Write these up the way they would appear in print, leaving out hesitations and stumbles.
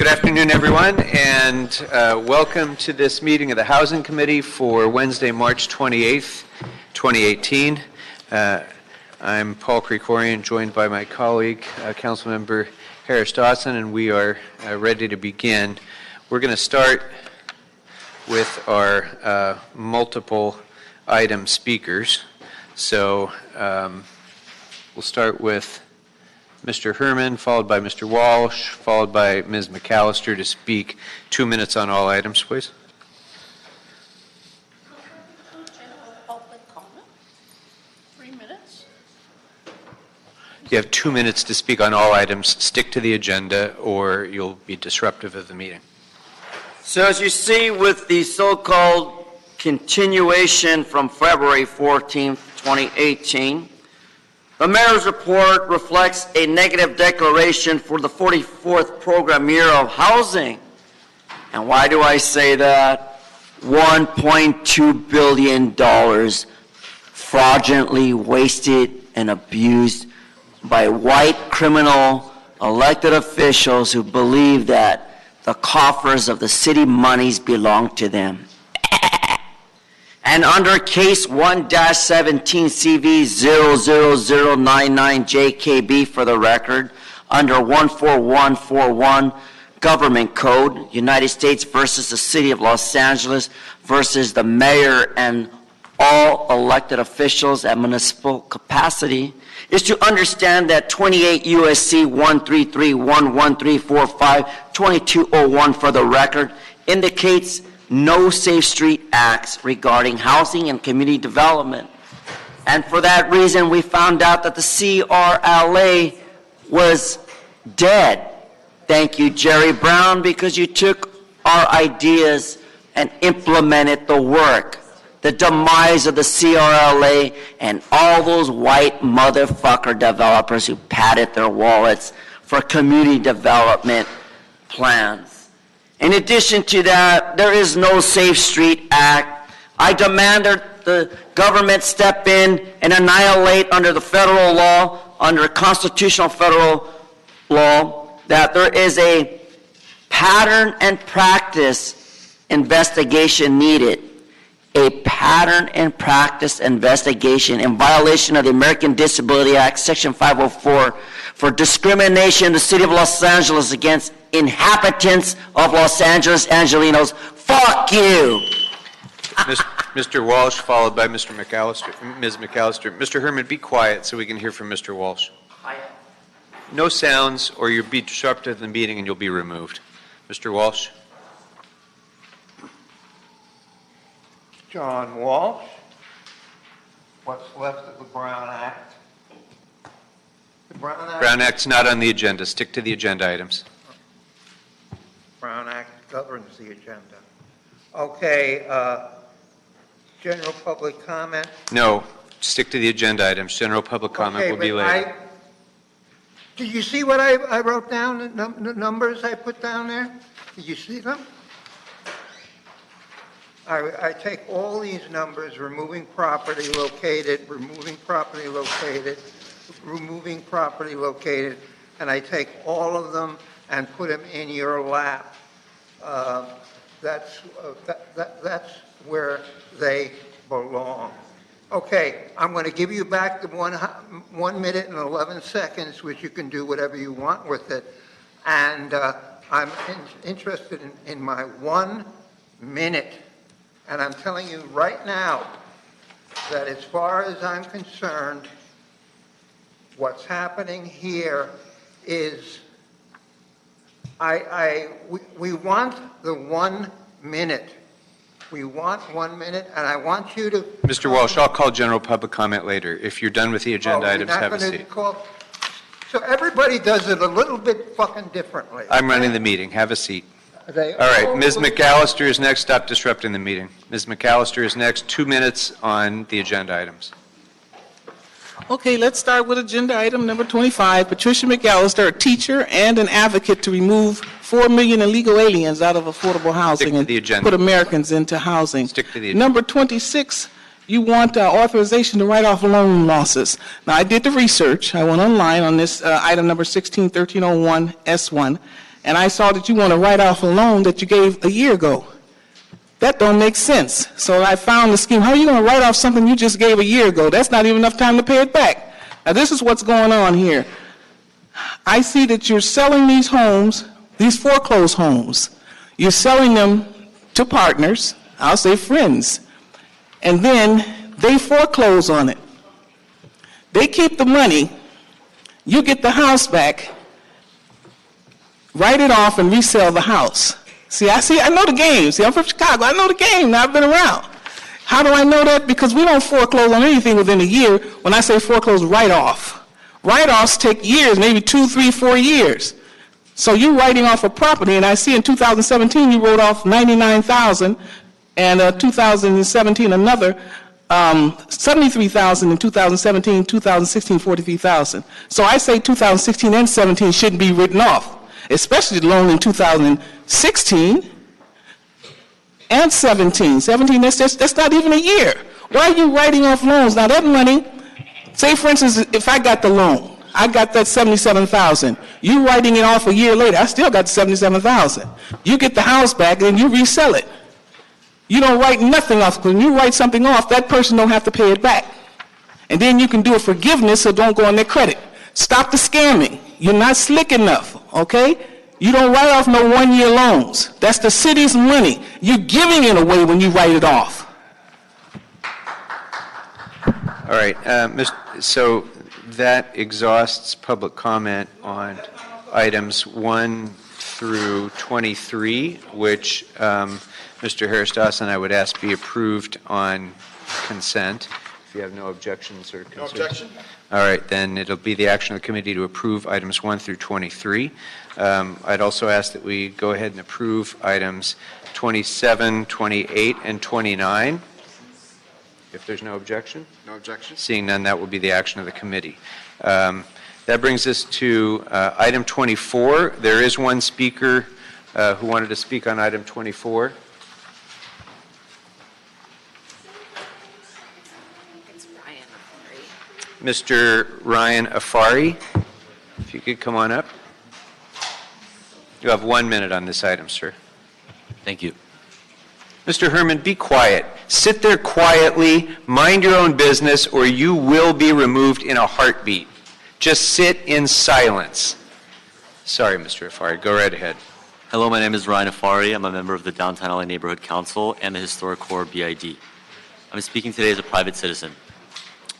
Good afternoon, everyone, and welcome to this meeting of the Housing Committee for Wednesday, March 28th, 2018. I'm Paul Krikorian, joined by my colleague, Councilmember Harris Dawson, and we are ready to begin. We're going to start with our multiple item speakers. So we'll start with Mr. Herman, followed by Mr. Walsh, followed by Ms. McAllister to speak. 2 minutes on all items, please. General public comment. 3 minutes. You have 2 minutes to speak on all items. Stick to the agenda or you'll be disruptive of the meeting. So as you see with the so-called continuation from February 14th, 2018, the mayor's report reflects a negative declaration for the 44th program year of housing. And why do I say that? $1.2 billion fraudulently wasted and abused by white criminal elected officials who believe that the coffers of the city monies belong to them. And under case 1-17 CV 00099JKB for the record, under 14141 Government Code, United States versus the City of Los Angeles versus the mayor and all elected officials at municipal capacity, is to understand that 28 USC 133-11345-2201 for the record indicates no Safe Street Acts regarding housing and community development. And for that reason, we found out that the CRLA was dead. Thank you, Jerry Brown, because you took our ideas and implemented the work. The demise of the CRLA and all those white motherfucker developers who padded their wallets for community development plans. In addition to that, there is no Safe Street Act. I demand that the government step in and annihilate under the federal law, under constitutional federal law, that there is a pattern and practice investigation needed. A pattern and practice investigation in violation of the American Disability Act, Section 504, for discrimination in the city of Los Angeles against inhabitants of Los Angeles, Angelinos. Fuck you! Mr. Walsh, followed by Mr. McAllister, Ms. McAllister. Mr. Herman, be quiet so we can hear from Mr. Walsh. No sounds or you'll be disruptive in the meeting and you'll be removed. Mr. Walsh. John Walsh. What's left of the Brown Act? The Brown Act's not on the agenda. Stick to the agenda items. Brown Act governs the agenda. Okay, general public comment? No, stick to the agenda items. General public comment will be later. Did you see what I wrote down, the numbers I put down there? Did you see them? I take all these numbers, removing property located, and I take all of them and put them in your lap. That's where they belong. Okay, I'm going to give you back the 1 minute and 11 seconds, which you can do whatever you want with it. And I'm interested in my 1 minute. And I'm telling you right now that as far as I'm concerned, what's happening here is we want the 1 minute. We want 1 minute, and I want you to... Mr. Walsh, I'll call general public comment later. If you're done with the agenda items, have a seat. So everybody does it a little bit fucking differently. I'm running the meeting. Have a seat. All right, Ms. McAllister is next. Stop disrupting the meeting. Ms. McAllister is next. 2 minutes on the agenda items. Okay, let's start with agenda item number 25. Patricia McAllister, a teacher and an advocate to remove 4 million illegal aliens out of affordable housing and put Americans into housing. Stick to the agenda. Number 26, you want authorization to write off loan losses. Now, I did the research. I went online on this item number 161301 S1. and I saw that you want to write off a loan that you gave a year ago. That don't make sense. So I found the scheme. How are you going to write off something you just gave a year ago? That's not even enough time to pay it back. Now, this is what's going on here. I see that you're selling these homes, these foreclosed homes. You're selling them to partners, I'll say friends, and then they foreclose on it. They keep the money, you get the house back, write it off, and resell the house. I know the game. See, I'm from Chicago. I know the game. Now, I've been around. How do I know that? Because we don't foreclose on anything within a year. When I say foreclose, write-off. Write-offs take years, maybe 2, 3, 4 years. So you're writing off a property, and I see in 2017 you wrote off $99,000, and 2017 another $73,000 in 2017, 2016 $43,000. So I say 2016 and 17 shouldn't be written off, especially the loan in 2016 and 17. 17, that's not even a year. Why are you writing off loans? Now that money, say for instance, if I got the loan, I got that $77,000. You writing it off a year later, I still got the $77,000. You get the house back and you resell it. You don't write nothing off, because when you write something off, that person don't have to pay it back. And then you can do a forgiveness, so don't go on their credit. Stop the scamming. You're not slick enough, okay? You don't write off no one-year loans. That's the city's money. You're giving it away when you write it off. All right, so that exhausts public comment on items 1 through 23, which Mr. Harris-Dawson, I would ask be approved on consent. If you have no objections or concerns. No objection. All right, then it'll be the action of the committee to approve items 1 through 23. I'd also ask that we go ahead and approve items 27, 28, and 29. If there's no objection? No objection. Seeing none, that will be the action of the committee. That brings us to item 24. There is one speaker who wanted to speak on item 24. Mr. Ryan Afari, if you could come on up. You have 1 minute on this item, sir. Thank you. Mr. Herman, be quiet. Sit there quietly, mind your own business, or you will be removed in a heartbeat. Just sit in silence. Sorry, Mr. Afari. Go right ahead. Hello, my name is Ryan Afari. I'm a member of the Downtown LA Neighborhood Council and the Historic Core BID. I'm speaking today as a private citizen.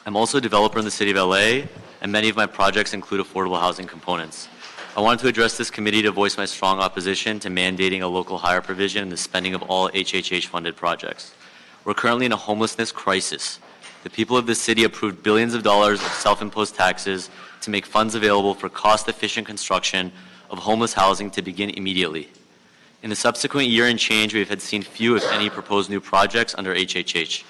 I'm also a developer in the city of LA, and many of my projects include affordable housing components. I wanted to address this committee to voice my strong opposition to mandating a local hire provision in the spending of all HHH-funded projects. We're currently in a homelessness crisis. The people of this city approved billions of dollars of self-imposed taxes to make funds available for cost-efficient construction of homeless housing to begin immediately. In the subsequent year and change, we have seen few, if any, proposed new projects under HHH.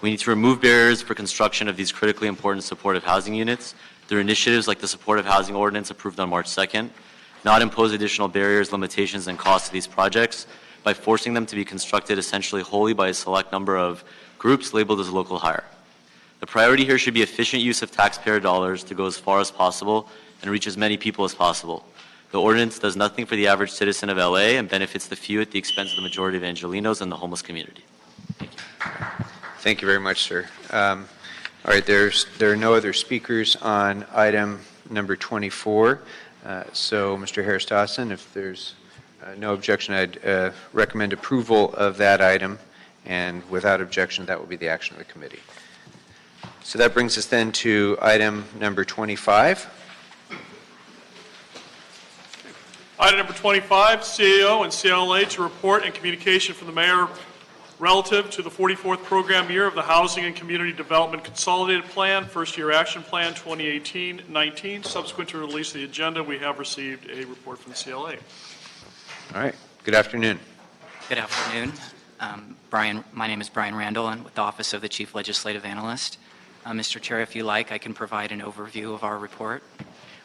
We need to remove barriers for construction of these critically important supportive housing units through initiatives like the Supportive Housing Ordinance approved on March 2nd, not impose additional barriers, limitations, and costs to these projects by forcing them to be constructed essentially wholly by a select number of groups labeled as local hire. The priority here should be efficient use of taxpayer dollars to go as far as possible and reach as many people as possible. The ordinance does nothing for the average citizen of LA and benefits the few at the expense of the majority of Angelenos and the homeless community. Thank you. Thank you very much, sir. All right, there are no other speakers on item number 24. So, Mr. Harris-Dawson, if there's no objection, I'd recommend approval of that item, and without objection, that will be the action of the committee. So that brings us then to item number 25. Item number 25, CAO and CLA to report and communication from the mayor relative to the 44th program year of the Housing and Community Development Consolidated Plan, First Year Action Plan 2018-19. Subsequent to release of the agenda, we have received a report from the CLA. All right. Good afternoon. Good afternoon. My name is Brian Randall. I'm with the Office of the Chief Legislative Analyst. Mr. Chair, if you like, I can provide an overview of our report.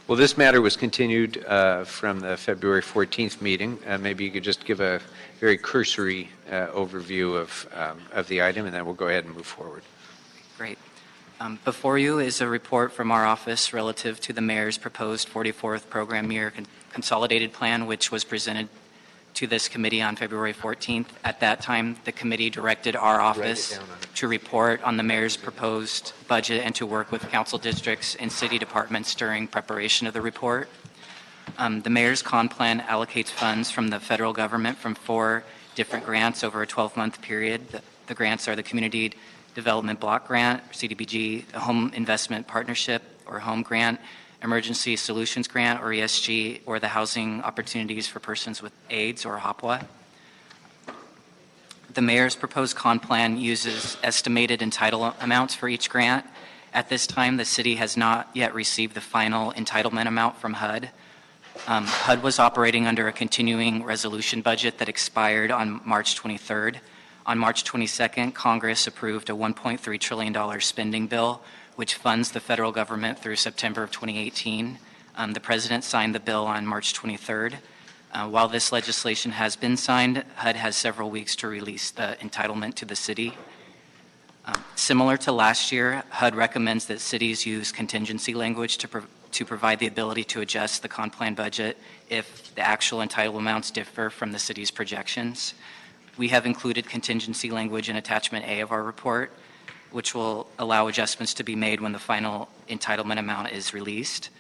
Well, this matter was continued from the February 14th meeting. Maybe you could just give a very cursory overview of the item, and then we'll go ahead and move forward. Great. Before you is a report from our office relative to the mayor's proposed 44th program year consolidated plan, which was presented to this committee on February 14th. At that time, the committee directed our office to report on the mayor's proposed budget and to work with council districts and city departments during preparation of the report. The mayor's con plan allocates funds from the federal government from 4 different grants over a 12-month period. The grants are the Community Development Block Grant, CDBG, the Home Investment Partnership or Home Grant, Emergency Solutions Grant or ESG, or the Housing Opportunities for Persons with AIDS or HOPWA. The mayor's proposed con plan uses estimated entitlement amounts for each grant. At this time, the city has not yet received the final entitlement amount from HUD. HUD was operating under a continuing resolution budget that expired on March 23rd. On March 22nd, Congress approved a $1.3 trillion spending bill, which funds the federal government through September of 2018. The president signed the bill on March 23rd. While this legislation has been signed, HUD has several weeks to release the entitlement to the city. Similar to last year, HUD recommends that cities use contingency language to provide the ability to adjust the con plan budget if the actual entitlement amounts differ from the city's projections. We have included contingency language in attachment A of our report, which will allow adjustments to be made when the final entitlement amount is released.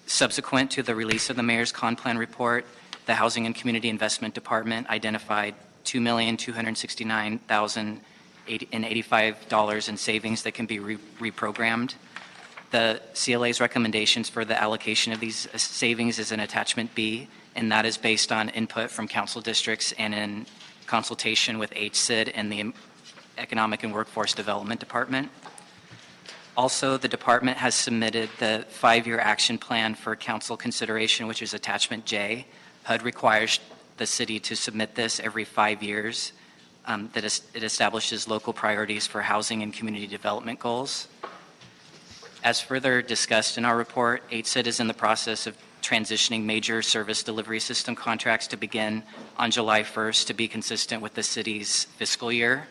Subsequent to the release of the mayor's con plan report, the Housing and Community Investment Department identified $2,269,085 in savings that can be reprogrammed. The CLA's recommendations for the allocation of these savings is in attachment B, and that is based on input from council districts and in consultation with HCID and the Economic and Workforce Development Department. Also, the department has submitted the 5-year action plan for council consideration, which is attachment J. HUD requires the city to submit this every 5 years. It establishes local priorities for housing and community development goals. As further discussed in our report, HCID is in the process of transitioning major service delivery system contracts to begin on July 1st to be consistent with the city's fiscal year.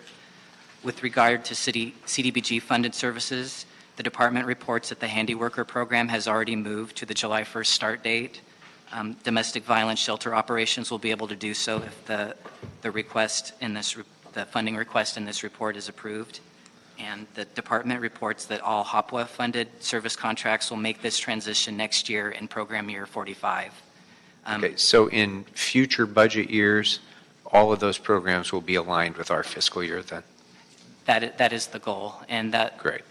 With regard to CDBG funded services, the department reports that the handy worker program has already moved to the July 1st start date. Domestic violence shelter operations will be able to do so if the funding request in this report is approved. And the department reports that all HOPWA funded service contracts will make this transition next year in program year 45. Okay, so in future budget years, all of those programs will be aligned with our fiscal year then? That is the goal, and that Great.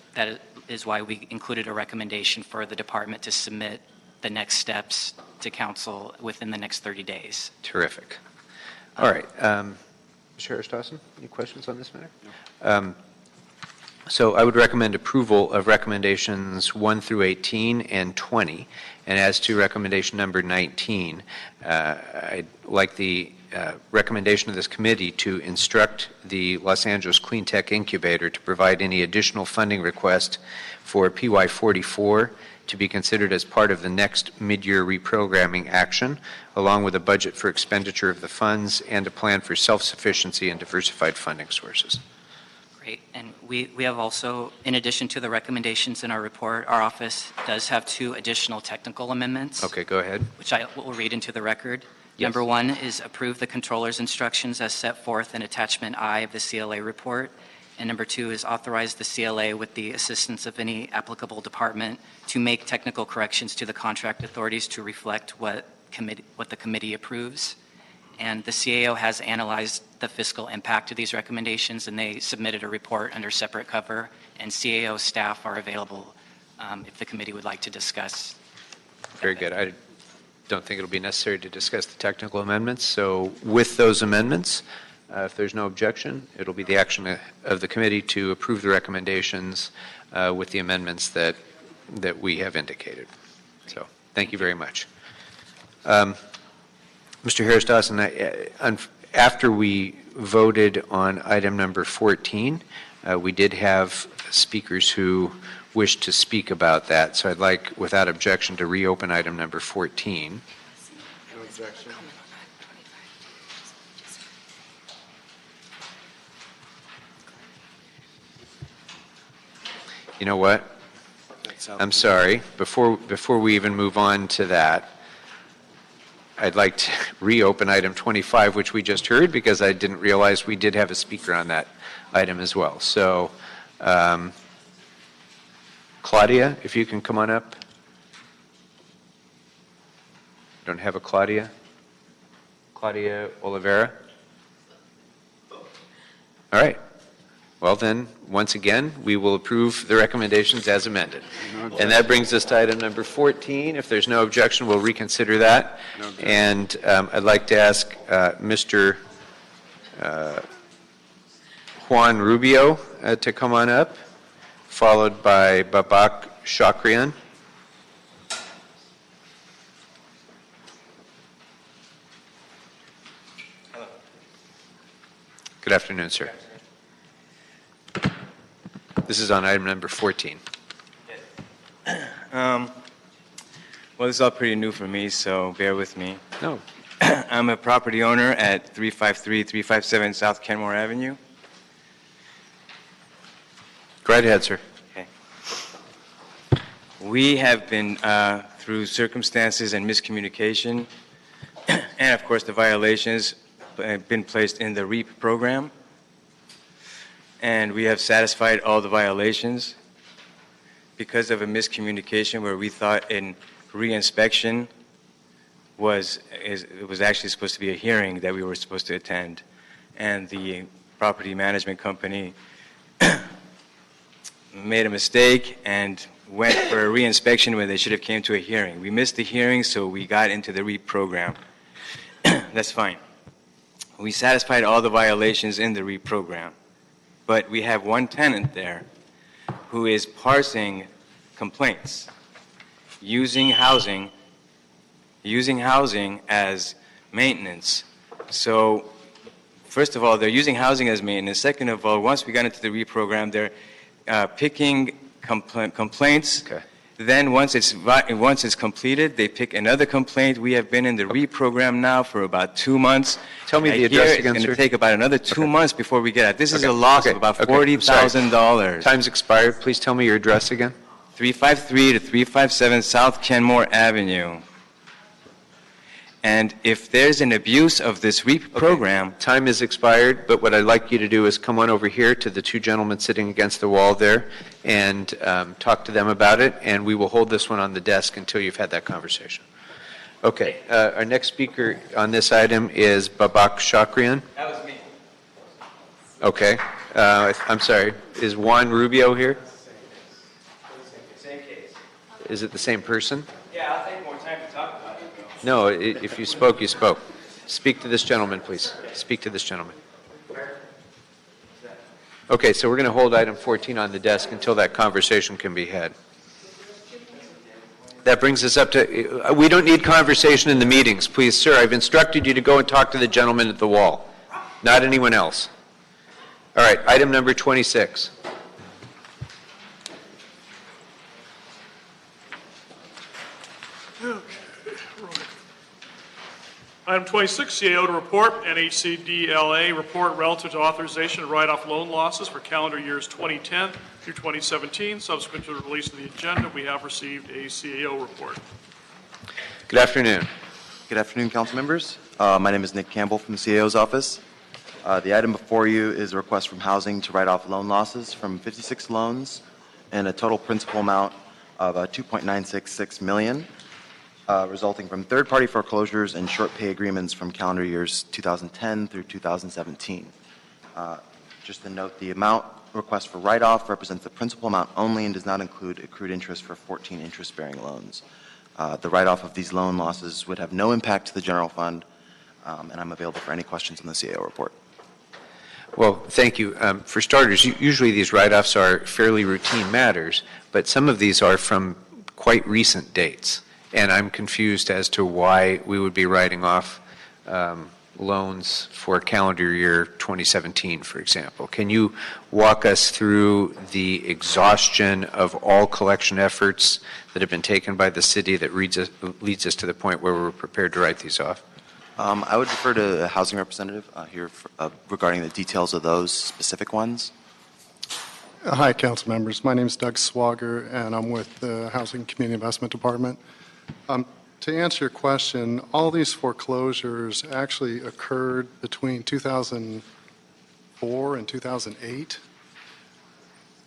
is why we included a recommendation for the department to submit the next steps to council within the next 30 days. Terrific. All right. Mr. Harris-Dawson, any questions on this matter? No. So I would recommend approval of recommendations 1 through 18 and 20. And as to recommendation number 19, I'd like the recommendation of this committee to instruct the Los Angeles Clean Tech Incubator to provide any additional funding request for PY44 to be considered as part of the next mid-year reprogramming action, along with a budget for expenditure of the funds and a plan for self-sufficiency and diversified funding sources. Great. And we have also, in addition to the recommendations in our report, our office does have 2 additional technical amendments. Okay, go ahead. Which I will read into the record. Yes. Number 1 is approve the controller's instructions as set forth in attachment I of the CLA report. And number 2 is authorize the CLA with the assistance of any applicable department to make technical corrections to the contract authorities to reflect what the committee approves. And the CAO has analyzed the fiscal impact of these recommendations, and they submitted a report under separate cover, and CAO staff are available if the committee would like to discuss. Very good. I don't think it'll be necessary to discuss the technical amendments. So with those amendments, if there's no objection, it'll be the action of the committee to approve the recommendations with the amendments that we have indicated. So thank you very much. Mr. Harris-Dawson, after we voted on item number 14, we did have speakers who wished to speak about that. So I'd like, without objection, to reopen item number 14. No objection. You know what? I'm sorry. Before we even move on to that, I'd like to reopen item 25, which we just heard, because I didn't realize we did have a speaker on that item as well. So, Claudia, if you can come on up. Don't have a Claudia? Claudia Oliveira? All right. Well then, once again, we will approve the recommendations as amended. And that brings us to item number 14. If there's no objection, we'll reconsider that. And I'd like to ask Mr. Juan Rubio to come on up, followed by Babak Shakrian. Good afternoon, sir. This is on item number 14. Well, this is all pretty new for me, so bear with me. No. I'm a property owner at 353-357 South Kenmore Avenue. Go right ahead, sir. Okay. We have been, through circumstances and miscommunication, and of course the violations, been placed in the REAP program. And we have satisfied all the violations because of a miscommunication where we thought in reinspection it was actually supposed to be a hearing that we were supposed to attend. And the property management company made a mistake and went for a reinspection when they should have came to a hearing. We missed the hearing, so we got into the REAP program. That's fine. We satisfied all the violations in the REAP program. But we have one tenant there who is parsing complaints, using housing as maintenance. So, first of all, they're using housing as maintenance. Second of all, once we got into the REAP program, they're picking complaints. Okay. Then once it's completed, they pick another complaint. We have been in the REAP program now for about 2 months. Tell me the address again, sir. It's going to take about another 2 months before we get it. This is a loss of about $40,000. Time's expired. Please tell me your address again. 353 to 357 South Kenmore Avenue. And if there's an abuse of this REAP program... Time is expired, but what I'd like you to do is come on over here to the two gentlemen sitting against the wall there and talk to them about it, and we will hold this one on the desk until you've had that conversation. Okay, our next speaker on this item is Babak Shakrian. That was me. Okay, I'm sorry. Is Juan Rubio here? Same case. Is it the same person? Yeah, I'll take more time to talk about it. No, if you spoke, you spoke. Speak to this gentleman, please. Speak to this gentleman. Okay, so we're going to hold item 14 on the desk until that conversation can be had. That brings us up to, we don't need conversation in the meetings. Please, sir, I've instructed you to go and talk to the gentleman at the wall, not anyone else. All right, item number 26. Item 26, CAO to report, NHCDLA report relative to authorization to write off loan losses for calendar years 2010 through 2017. Subsequent to the release of the agenda, we have received a CAO report. Good afternoon. Good afternoon, council members. My name is Nick Campbell from the CAO's office. The item before you is a request from Housing to write off loan losses from 56 loans and a total principal amount of $2.966 million. Resulting from third-party foreclosures and short pay agreements from calendar years 2010 through 2017. Just to note, the amount request for write-off represents the principal amount only and does not include accrued interest for 14 interest-bearing loans. The write-off of these loan losses would have no impact to the general fund, and I'm available for any questions on the CAO report. Well, thank you. For starters, usually these write-offs are fairly routine matters, but some of these are from quite recent dates. And I'm confused as to why we would be writing off loans for calendar year 2017, for example. Can you walk us through the exhaustion of all collection efforts that have been taken by the city that leads us to the point where we're prepared to write these off? I would defer to a housing representative here regarding the details of those specific ones. Hi, council members. My name is Doug Swager, and I'm with the Housing Community Investment Department. to answer your question, all these foreclosures actually occurred between 2004 and 2008.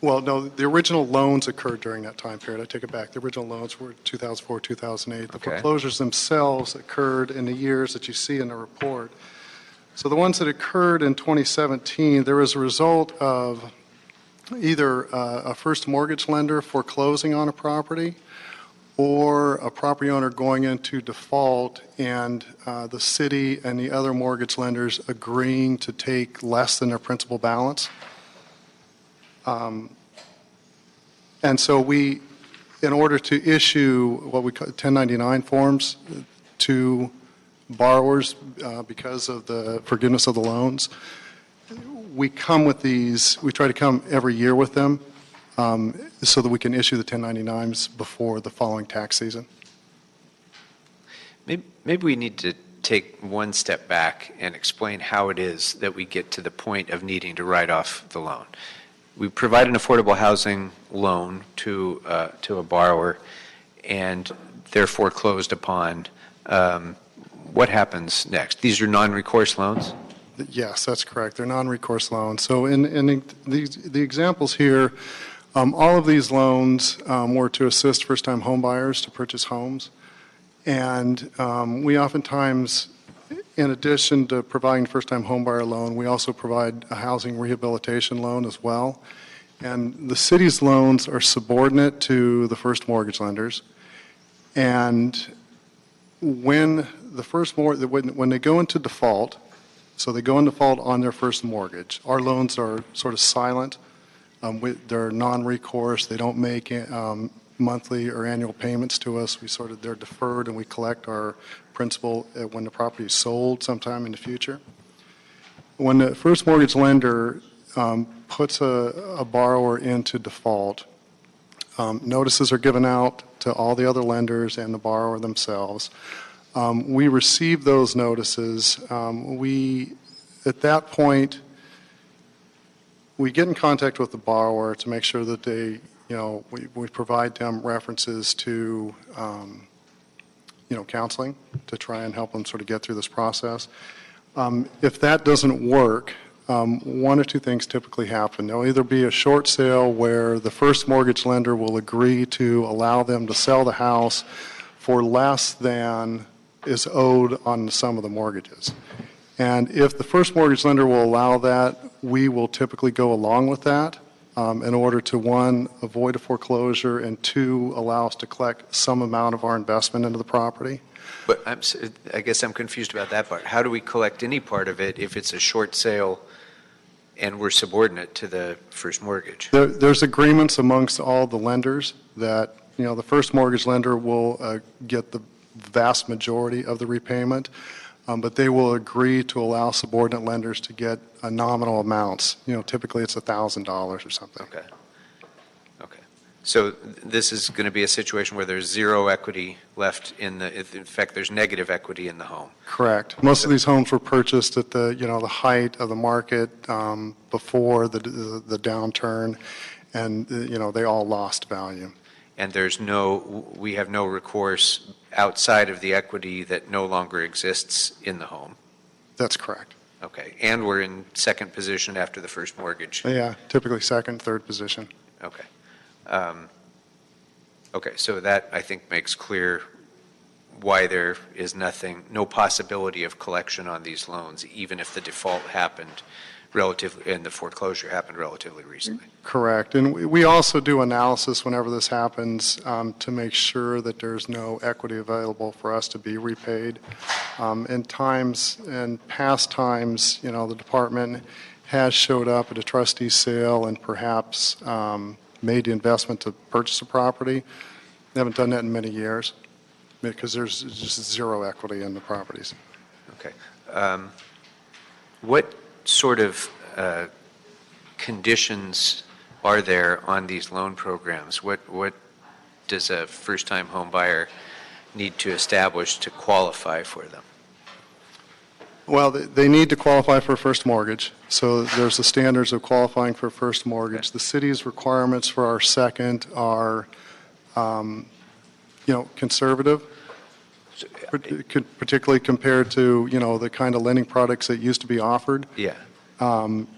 Well, no, the original loans occurred during that time period. I take it back. The original loans were 2004, 2008. The foreclosures themselves occurred in the years that you see in the report. So the ones that occurred in 2017, there was a result of either a first mortgage lender foreclosing on a property or a property owner going into default and the city and the other mortgage lenders agreeing to take less than their principal balance. And so we, in order to issue what we call 1099 forms to borrowers because of the forgiveness of the loans, we come with these, we try to come every year with them so that we can issue the 1099s before the following tax season. Maybe we need to take one step back and explain how it is that we get to the point of needing to write off the loan. We provide an affordable housing loan to a borrower, and they're foreclosed upon. What happens next? These are non-recourse loans? Yes, that's correct. They're non-recourse loans. So in the examples here, all of these loans were to assist first-time home buyers to purchase homes. And we oftentimes, in addition to providing first-time homebuyer loan, we also provide a housing rehabilitation loan as well. And the city's loans are subordinate to the first mortgage lenders. And when they go into default, so they go in default on their first mortgage, our loans are sort of silent. They're non-recourse. They don't make monthly or annual payments to us. They're deferred, and we collect our principal when the property is sold sometime in the future. When the first mortgage lender puts a borrower into default, notices are given out to all the other lenders and the borrower themselves. We receive those notices. At that point, we get in contact with the borrower to make sure that we provide them references to counseling to try and help them sort of get through this process. If that doesn't work, one or two things typically happen. There'll either be a short sale where the first mortgage lender will agree to allow them to sell the house for less than is owed on some of the mortgages. And if the first mortgage lender will allow that, we will typically go along with that in order to, one, avoid a foreclosure, and two, allow us to collect some amount of our investment into the property. But I guess I'm confused about that part. How do we collect any part of it if it's a short sale and we're subordinate to the first mortgage? There's agreements amongst all the lenders that, the first mortgage lender will get the vast majority of the repayment, but they will agree to allow subordinate lenders to get nominal amounts. Typically it's $1,000 or something. Okay. So this is going to be a situation where there's zero equity left in fact, there's negative equity in the home. Correct. Most of these homes were purchased at the height of the market before the downturn, and they all lost value. And we have no recourse outside of the equity that no longer exists in the home. That's correct. Okay. And we're in second position after the first mortgage. Yeah, typically second, third position. Okay. So that, I think, makes clear why there is no possibility of collection on these loans, even if the default happened and the foreclosure happened relatively recently. Correct. And we also do analysis whenever this happens to make sure that there's no equity available for us to be repaid. In past times, the department has showed up at a trustee sale and perhaps made the investment to purchase a property. They haven't done that in many years because there's just zero equity in the properties. Okay. What sort of conditions are there on these loan programs? What does a first-time home buyer need to establish to qualify for them? Well, they need to qualify for a first mortgage. So there's the standards of qualifying for a first mortgage. Okay. The city's requirements for our second are, conservative. particularly compared to, the kind of lending products that used to be offered. Yeah.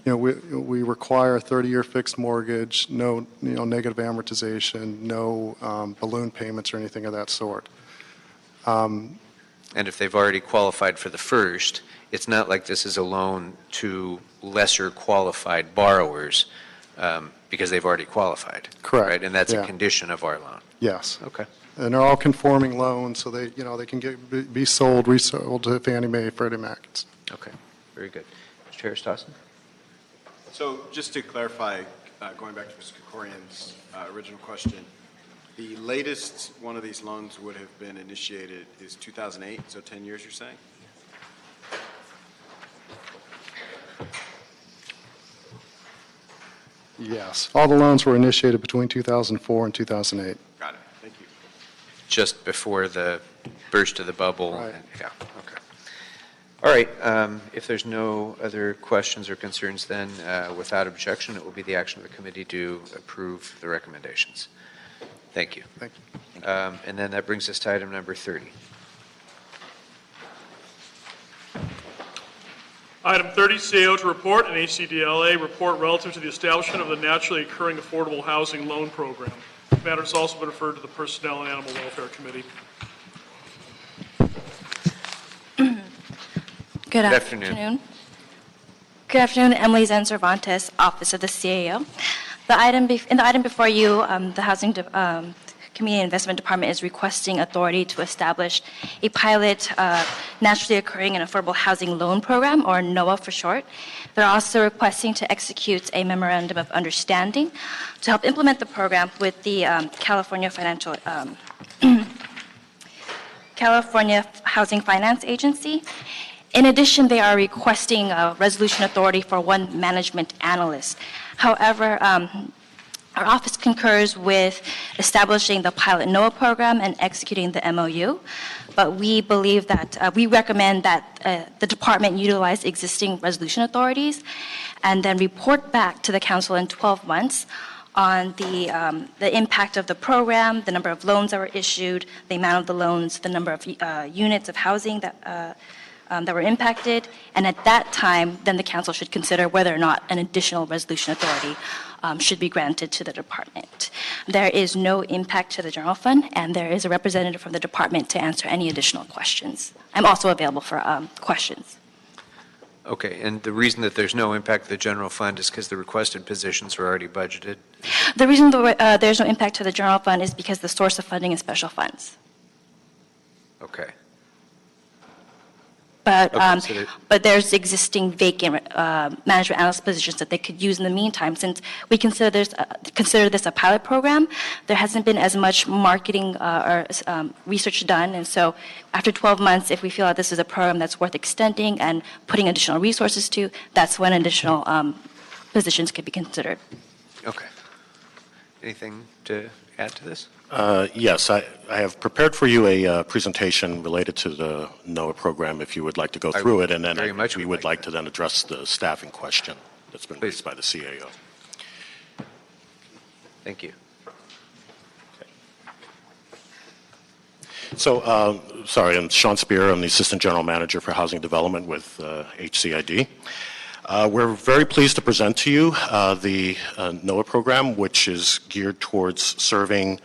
We require a 30-year fixed mortgage, no, negative amortization, no balloon payments or anything of that sort. And if they've already qualified for the first, it's not like this is a loan to lesser qualified borrowers because they've already qualified. Correct. Right? And that's Yeah. a condition of our loan. Yes. Okay. And they're all conforming loans, so they can be sold, resold to Fannie Mae, Freddie Mac. Okay. Very good. Mr. Harris-Dawson? So just to clarify, going back to Mr. Krikorian's original question, the latest one of these loans would have been initiated is 2008, so 10 years you're saying? Yes. All the loans were initiated between 2004 and 2008. Got it. Thank you. Just before the burst of the bubble. Right. Yeah, okay. All right, if there's no other questions or concerns, then without objection, it will be the action of the committee to approve the recommendations. Thank you. Thank you. And then that brings us to item number 30. Item 30, CAO to report, and ACDLA report relative to the establishment of the naturally occurring affordable housing loan program. The matter has also been referred to the Personnel and Animal Welfare Committee. Good afternoon. Good afternoon, Emily Zen Cervantes, Office of the CAO. In the item before you, the Housing Community Investment Department is requesting authority to establish a pilot naturally occurring and affordable housing loan program, or NOAA for short. They're also requesting to execute a memorandum of understanding to help implement the program with the California Housing Finance Agency. In addition, they are requesting a resolution authority for one management analyst. However, our office concurs with establishing the pilot NOAA program and executing the MOU, but we believe that, we recommend that the department utilize existing resolution authorities and then report back to the council in 12 months on the impact of the program, the number of loans that were issued, the amount of the loans, the number of units of housing that were impacted, and at that time, then the council should consider whether or not an additional resolution authority should be granted to the department. There is no impact to the general fund, and there is a representative from the department to answer any additional questions. I'm also available for questions. Okay, and the reason that there's no impact to the general fund is because the requested positions were already budgeted? The reason there's no impact to the general fund is because the source of funding is special funds. Okay. But there's existing vacant management analyst positions that they could use in the meantime. Since we consider this a pilot program, there hasn't been as much marketing or research done. And so after 12 months, if we feel that this is a program that's worth extending and putting additional resources to, that's when additional positions could be considered. Okay. Anything to add to this? Yes, I have prepared for you a presentation related to the NOAA program if you would like to go through it, and then we would like to then address the staffing question that's been raised by the CAO. Thank you. Okay. So, I'm Sean Spear. I'm the Assistant General Manager for Housing Development with HCID. We're very pleased to present to you the NOAA program, which is geared towards serving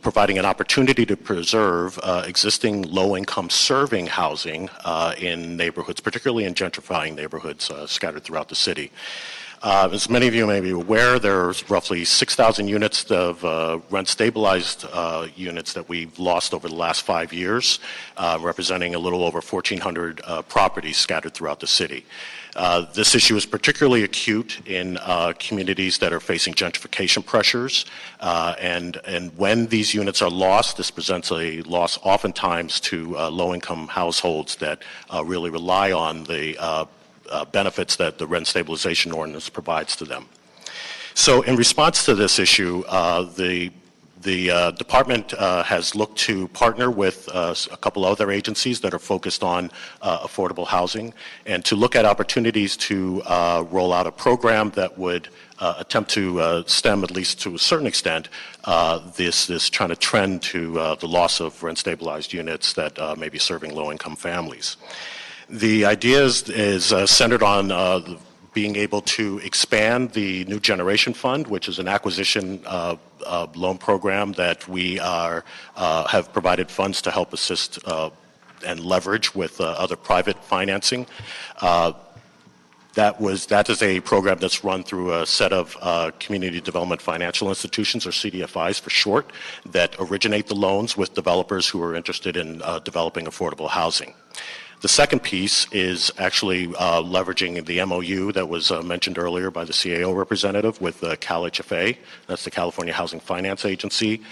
providing an opportunity to preserve existing low-income serving housing in neighborhoods, particularly in gentrifying neighborhoods scattered throughout the city. As many of you may be aware, there's roughly 6,000 units of rent-stabilized units that we've lost over the last 5 years, representing a little over 1,400 properties scattered throughout the city. This issue is particularly acute in communities that are facing gentrification pressures, and when these units are lost, this presents a loss oftentimes to low-income households that really rely on the benefits that the rent stabilization ordinance provides to them. So in response to this issue, the The department has looked to partner with a couple other agencies that are focused on affordable housing and to look at opportunities to roll out a program that would attempt to stem, at least to a certain extent, this kind of trend to the loss of rent-stabilized units that may be serving low-income families. The idea is centered on being able to expand the New Generation Fund, which is an acquisition loan program that we have provided funds to help assist and leverage with other private financing. That is a program that's run through a set of community development financial institutions, or CDFIs for short, that originate the loans with developers who are interested in developing affordable housing. The second piece is actually leveraging the MOU that was mentioned earlier by the CAO representative with CalHFA. That's the California Housing Finance Agency.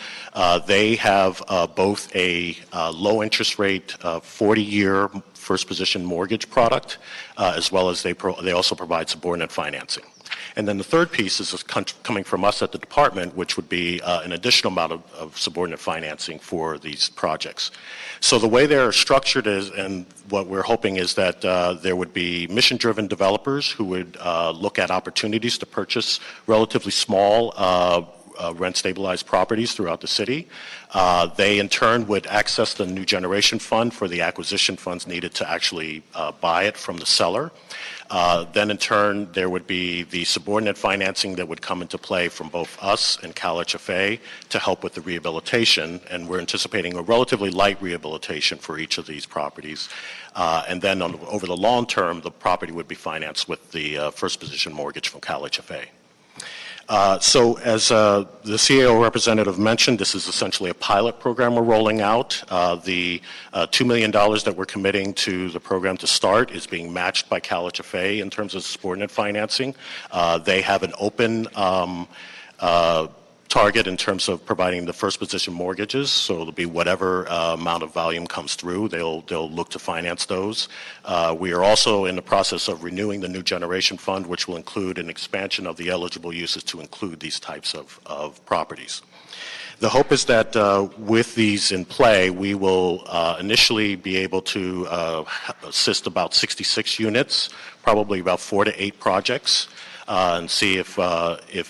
They have both a low interest rate 40-year first position mortgage product, as well as they also provide subordinate financing. And then the third piece is coming from us at the department, which would be an additional amount of subordinate financing for these projects. So the way they're structured is, and what we're hoping is that there would be mission-driven developers who would look at opportunities to purchase relatively small rent-stabilized properties throughout the city. They, in turn, would access the New Generation Fund for the acquisition funds needed to actually buy it from the seller. Then, in turn, there would be the subordinate financing that would come into play from both us and CalHFA to help with the rehabilitation, and we're anticipating a relatively light rehabilitation for each of these properties. And then, over the long term, the property would be financed with the first position mortgage from CalHFA. So as the CAO representative mentioned, this is essentially a pilot program we're rolling out. The $2 million that we're committing to the program to start is being matched by CalHFA in terms of subordinate financing. They have an open target in terms of providing the first position mortgages, so it'll be whatever amount of volume comes through, they'll look to finance those. We are also in the process of renewing the New Generation Fund, which will include an expansion of the eligible uses to include these types of properties. The hope is that with these in play, we will initially be able to assist about 66 units, probably about 4 to 8 projects. And see if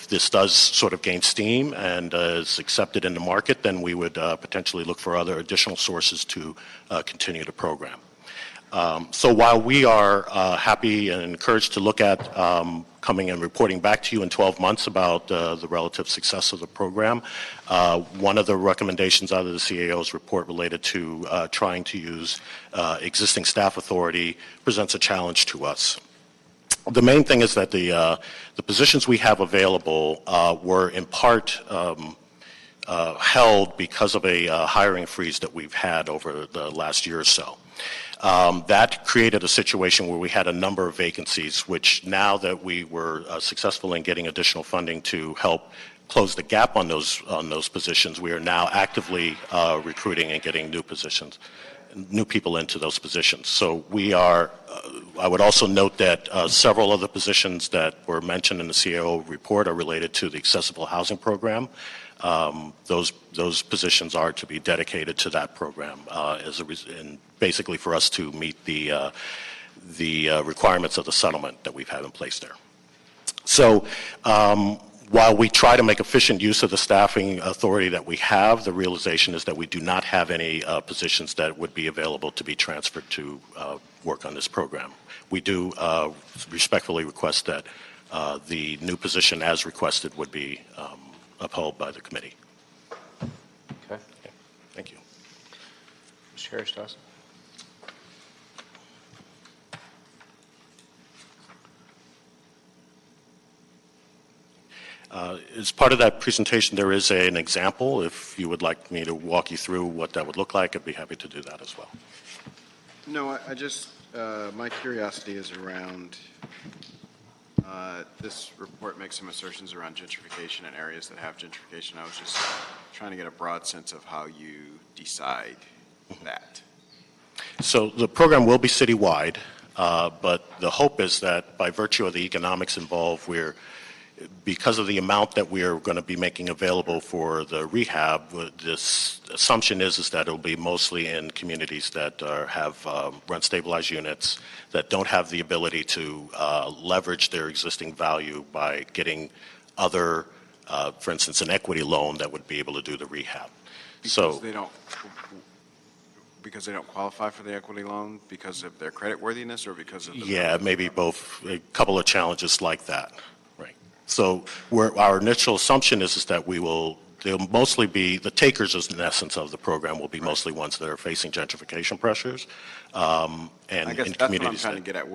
this does sort of gain steam and is accepted in the market, then we would potentially look for other additional sources to continue the program. So while we are happy and encouraged to look at coming and reporting back to you in 12 months about the relative success of the program, one of the recommendations out of the CAO's report related to trying to use existing staff authority presents a challenge to us. The main thing is that the positions we have available were in part held because of a hiring freeze that we've had over the last year or so. That created a situation where we had a number of vacancies, which now that we were successful in getting additional funding to help close the gap on those positions, we are now actively recruiting and getting new people into those positions. So we are, I would also note that several of the positions that were mentioned in the CAO report are related to the accessible housing program. Those positions are to be dedicated to that program and basically for us to meet the requirements of the settlement that we've had in place there. So while we try to make efficient use of the staffing authority that we have, the realization is that we do not have any positions that would be available to be transferred to work on this program. We do respectfully request that the new position as requested would be upheld by the committee. Okay. Thank you. Mr. Harris-Dawson. As part of that presentation, there is an example. If you would like me to walk you through what that would look like, I'd be happy to do that as well. No, I just, my curiosity is around, this report makes some assertions around gentrification in areas that have gentrification. I was just trying to get a broad sense of how you decide that. So the program will be citywide, but the hope is that by virtue of the economics involved, we're because of the amount that we are going to be making available for the rehab, this assumption is that it will be mostly in communities that have rent-stabilized units that don't have the ability to leverage their existing value by getting other, for instance, an equity loan that would be able to do the rehab. Because they don't qualify for the equity loan because of their creditworthiness or because of the... Yeah, maybe both, a couple of challenges like that. Right. So our initial assumption is that they'll mostly be, the takers in essence of the program will be mostly ones that are facing gentrification pressures. And I guess in that's what I'm communities trying to get at.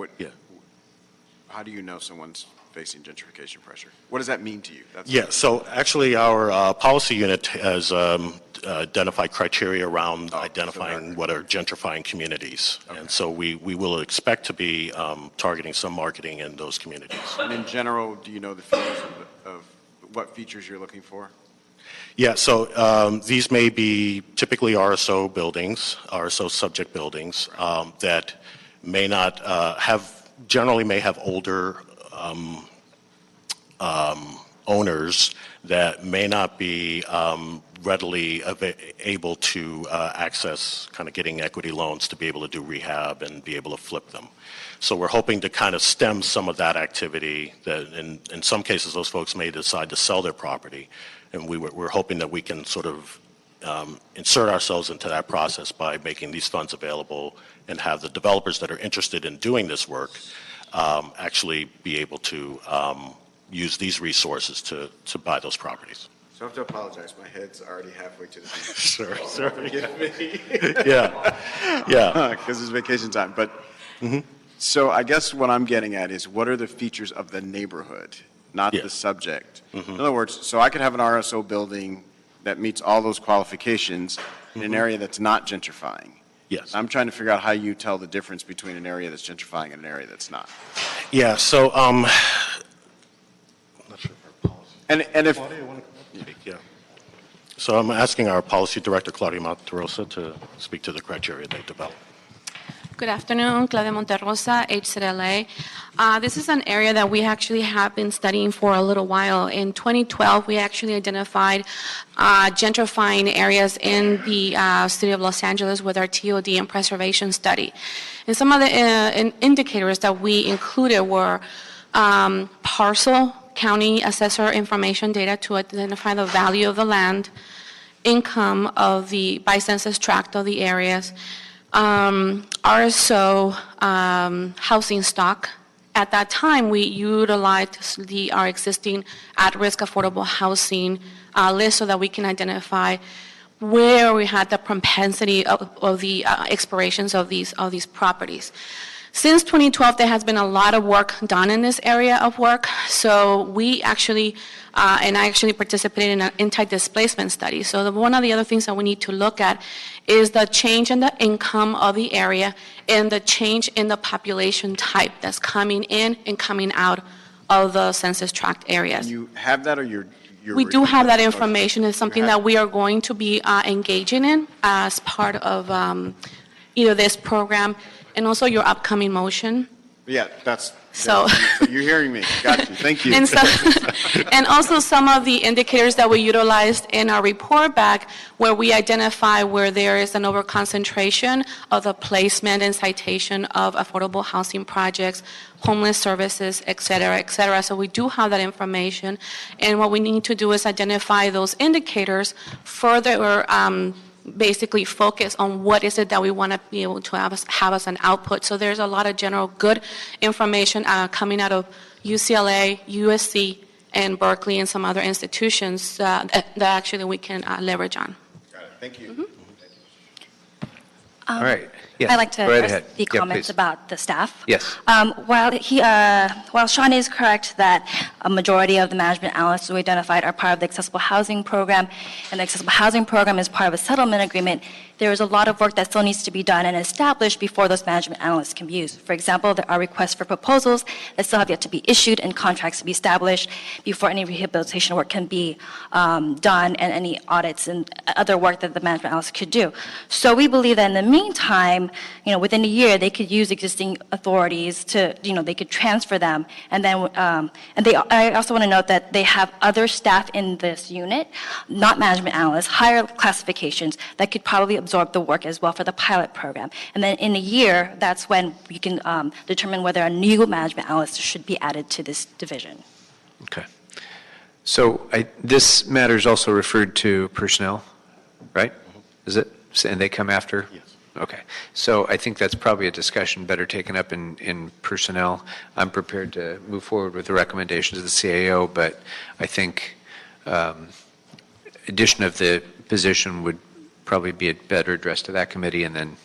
How do you know someone's facing gentrification pressure? What does that mean to you? So actually our policy unit has identified criteria around identifying what are gentrifying communities. Okay. And so we will expect to be targeting some marketing in those communities. And in general, do you know the features of what features you're looking for? Yeah, so these may be typically RSO buildings, RSO subject buildings that may not generally may have older owners that may not be readily able to access kind of getting equity loans to be able to do rehab and be able to flip them. So we're hoping to kind of stem some of that activity that in some cases those folks may decide to sell their property, and we're hoping that we can sort of insert ourselves into that process by making these funds available and have the developers that are interested in doing this work actually be able to use these resources to buy those properties. So I have to apologize. My head's already halfway to the beach. Sure. Forgive me. Yeah. Because it's vacation time. But so I guess what I'm getting at is what are the features of the neighborhood, not the subject. In other words, so I could have an RSO building that meets all those qualifications in an area that's not gentrifying. Yes. I'm trying to figure out how you tell the difference between an area that's gentrifying and an area that's not. Yeah, so I'm not sure if our policy. And if Claudia, you want to come up? Yeah. So I'm asking our policy director, Claudia Monterosa, to speak to the criteria they developed. Good afternoon, Claudia Monterosa, HZLA. This is an area that we actually have been studying for a little while. In 2012, we actually identified gentrifying areas in the city of Los Angeles with our TOD and preservation study. And some of the indicators that we included were parcel, county assessor information data to identify the value of the land, income of the by census tract of the areas, RSO housing stock. At that time, we utilized our existing at-risk affordable housing list so that we can identify where we had the propensity of the expirations of these properties. Since 2012, there has been a lot of work done in this area of work. So we actually, and I actually participated in an anti-displacement study. So one of the other things that we need to look at is the change in the income of the area and the change in the population type that's coming in and coming out of the census tract areas. And you have that, or you're we do have that information. It's something that we are going to be engaging in as part of either this program and also your upcoming motion. Yeah, that's... So you're hearing me. Got you. Thank you. And also some of the indicators that we utilized in our report back where we identify where there is an overconcentration of the placement and citation of affordable housing projects, homeless services, et cetera, et cetera. So we do have that information. And what we need to do is identify those indicators further basically focus on what is it that we want to be able to have as an output. So there's a lot of general good information coming out of UCLA, USC, and Berkeley and some other institutions that actually we can leverage on. Got it. Thank you. All right. Yes, I'd like to go right address ahead. the comments about the staff. Yes. While Sean is correct that a majority of the management analysts we identified are part of the accessible housing program, and the accessible housing program is part of a settlement agreement, there is a lot of work that still needs to be done and established before those management analysts can be used. For example, there are requests for proposals that still have yet to be issued and contracts to be established before any rehabilitation work can be done and any audits and other work that the management analyst could do. So we believe that in the meantime, within a year, they could use existing authorities to, they could transfer them. And then, I also want to note that they have other staff in this unit, not management analysts, higher classifications that could probably absorb the work as well for the pilot program. And then in a year, that's when we can determine whether a new management analyst should be added to this division. Okay. So this matter is also referred to personnel, right? Is it? And they come after? Yes. Okay. So I think that's probably a discussion better taken up in personnel. I'm prepared to move forward with the recommendations of the CAO, but I think addition of the position would probably be better addressed to that committee and then,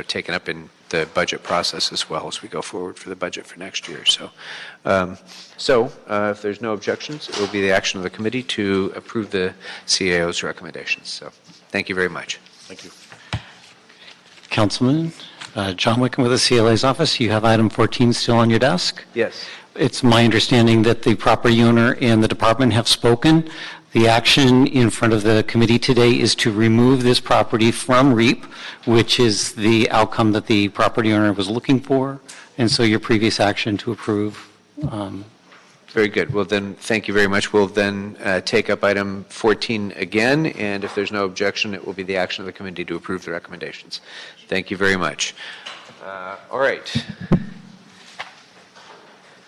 taken up in the budget process as well as we go forward for the budget for next year. So, if there's no objections, it will be the action of the committee to approve the CAO's recommendations. So, thank you very much. Thank you. Councilman John Wickham with the CLA's office. You have item 14 still on your desk? Yes. It's my understanding that the property owner and the department have spoken. The action in front of the committee today is to remove this property from REAP, which is the outcome that the property owner was looking for. And so your previous action to approve. Very good. Well, then, thank you very much. We'll then take up item 14 again, and if there's no objection, it will be the action of the committee to approve the recommendations. Thank you very much. All right.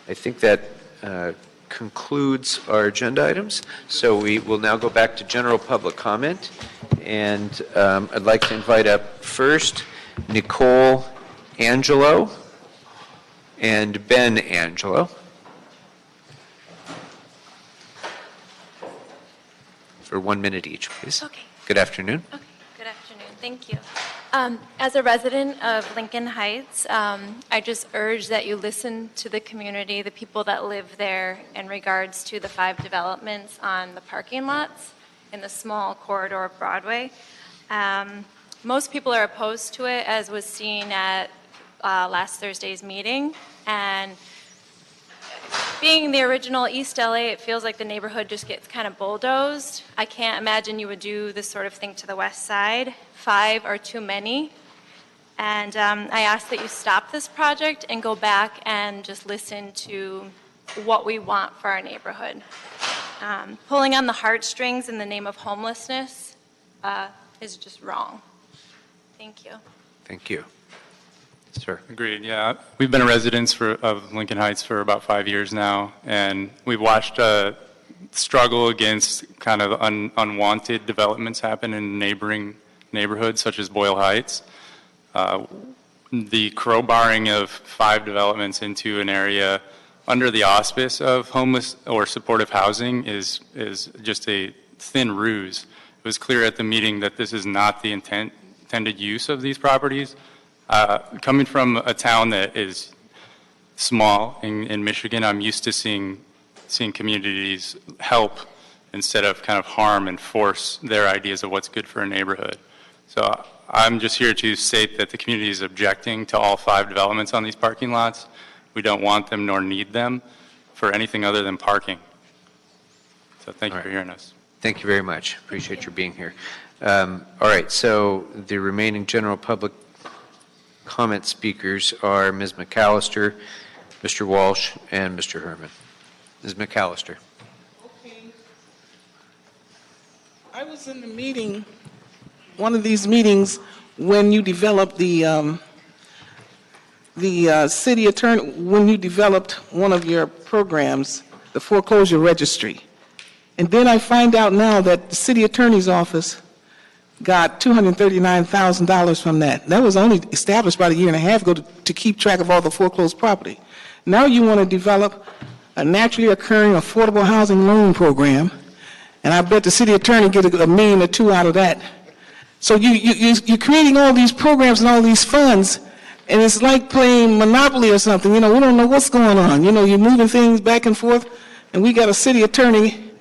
I think that concludes our agenda items. So we will now go back to general public comment, and I'd like to invite up first Nicole Angelo and Ben Angelo. For 1 minute each, please. Okay. Good afternoon. Okay. Good afternoon. Thank you. As a resident of Lincoln Heights, I just urge that you listen to the community, the people that live there, in regards to the 5 developments on the parking lots in the small corridor of Broadway. Most people are opposed to it, as was seen at last Thursday's meeting. And being the original East LA, it feels like the neighborhood just gets kind of bulldozed. I can't imagine you would do this sort of thing to the west side. 5 are too many. And I ask that you stop this project and go back and just listen to what we want for our neighborhood. Pulling on the heartstrings in the name of homelessness is just wrong. Thank you. Thank you. Sir. Agreed, yeah. We've been residents of Lincoln Heights for about 5 years now, and we've watched a struggle against kind of unwanted developments happen in neighboring neighborhoods such as Boyle Heights. The crowbarring of 5 developments into an area under the auspice of homeless or supportive housing is just a thin ruse. It was clear at the meeting that this is not the intended use of these properties. Coming from a town that is small in Michigan, I'm used to seeing communities help instead of kind of harm and force their ideas of what's good for a neighborhood. So I'm just here to state that the community is objecting to all 5 developments on these parking lots. We don't want them nor need them for anything other than parking. So thank you for hearing us. Thank you very much. Appreciate your being here. All right, so the remaining general public comment speakers are Ms. McAllister, Mr. Walsh, and Mr. Herman. Ms. McAllister. Okay. I was in the meeting, one of these meetings, when you developed the city attorney, when you developed one of your programs, the foreclosure registry. And then I find out now that the city attorney's office got $239,000 from that. That was only established about a year and a half ago to keep track of all the foreclosed property. Now you want to develop a naturally occurring affordable housing loan program, and I bet the city attorney get $1 million or $2 million out of that. So you're creating all these programs and all these funds, and it's like playing Monopoly or something. We don't know what's going on. You're moving things back and forth, and we got a city attorney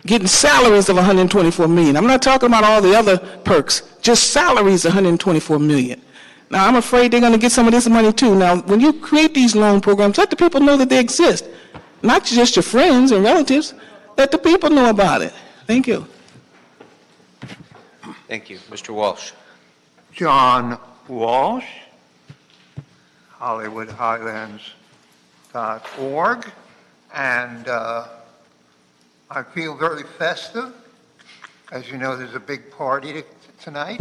getting salaries of $124 million. I'm not talking about all the other perks, just salaries $124 million. Now, I'm afraid they're going to get some of this money too. Now, when you create these loan programs, let the people know that they exist. Not just your friends and relatives. Let the people know about it. Thank you. Thank you. Mr. Walsh. John Walsh, HollywoodHighlands.org, and I feel very festive. As you know, there's a big party tonight,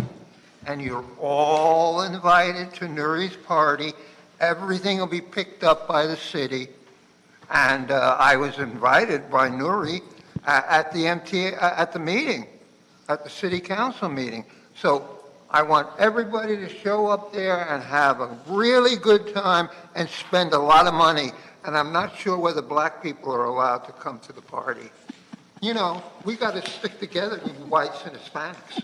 and you're all invited to Nuri's party. Everything will be picked up by the city, and I was invited by Nuri at the meeting, at the city council meeting. So I want everybody to show up there and have a really good time and spend a lot of money. And I'm not sure whether black people are allowed to come to the party. You know, we got to stick together with whites and Hispanics.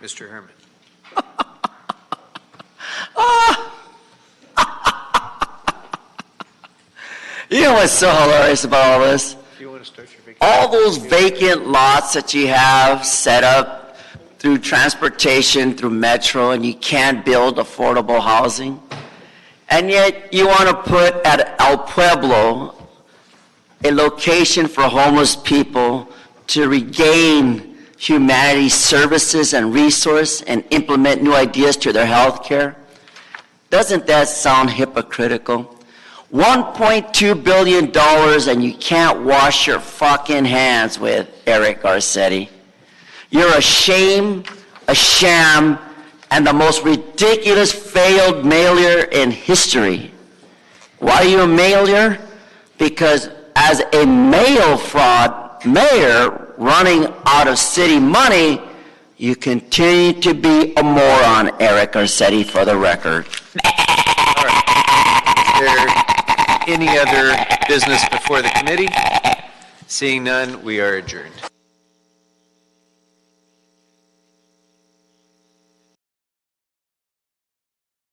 Mr. Herman. You know what's so hilarious about all this? You want to start your vacation? All those vacant lots that you have set up through transportation, through Metro, and you can't build affordable housing. And yet you want to put at El Pueblo a location for homeless people to regain humanity's services and resource and implement new ideas to their health care. Doesn't that sound hypocritical? $1.2 billion and you can't wash your fucking hands with, Eric Garcetti. You're a shame, a sham, and the most ridiculous failed mayor in history. Why are you a mayor? Because as a mail fraud mayor running out of city money, you continue to be a moron, Eric Garcetti, for the record. Any other business before the committee? Seeing none, we are adjourned.